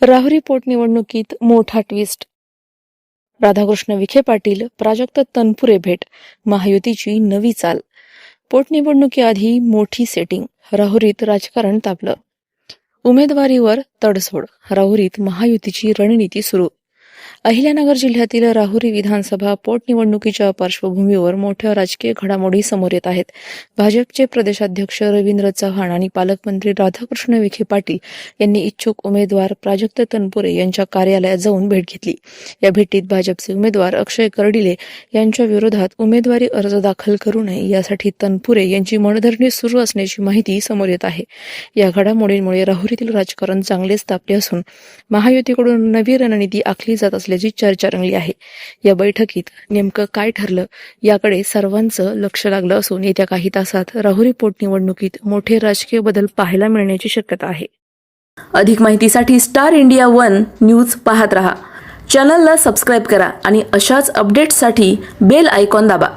राहुरी पोटनिवडणुकीत मोठा ट्विस्ट. राधाकृष्ण विखे पाटील प्राजक्त तनपुरे भेट, महायुतीची नवी चाल. पोटनिवडणुकीआधी मोठी सेटिंग, राहुरीत राजकारण तापलं. उमेदवारीवर तडजोड, राहुरीत महायुतीची रणनीती सुरू. अहिल्यानगर जिल्ह्यातील राहुरी विधानसभा पोटनिवडणुकीच्या पार्श्वभूमीवर मोठ्या राजकीय घडामोडी समोर येत आहेत. भाजपचे प्रदेशाध्यक्ष रवींद्र चव्हाण आणि पालकमंत्री राधाकृष्ण विखे पाटील यांनी इच्छुक उमेदवार प्राजक्त तनपुरे यांच्या कार्यालयात जाऊन भेट घेतली. या भेटीत भाजपचे उमेदवार अक्षय कर्डिले यांच्या विरोधात उमेदवारी अर्ज दाखल करू नये यासाठी तनपुरे यांची मनधरणी सुरू असण्याची माहिती समोर येत आहे. या घडामोडींमुळे राहुरीतील राजकारण चांगलेच तापले असून महायुतीकडून नवी रणनीती आखली जात असल्याची चर्चा रंगली आहे. या बैठकीत नेमकं काय ठरलं याकडे सर्वांचं लक्ष लागलं असून येत्या काही तासात राहुरी पोटनिवडणुकीत मोठे राजकीय बदल पाहायला मिळण्याची शक्यता आहे. अधिक माहितीसाठी स्टार इंडिया 1 न्यूज पाहत रहा. चॅनलला सबस्क्राईब करा आणि अशाच अपडेट्ससाठी बेल आयकॉन दाबा.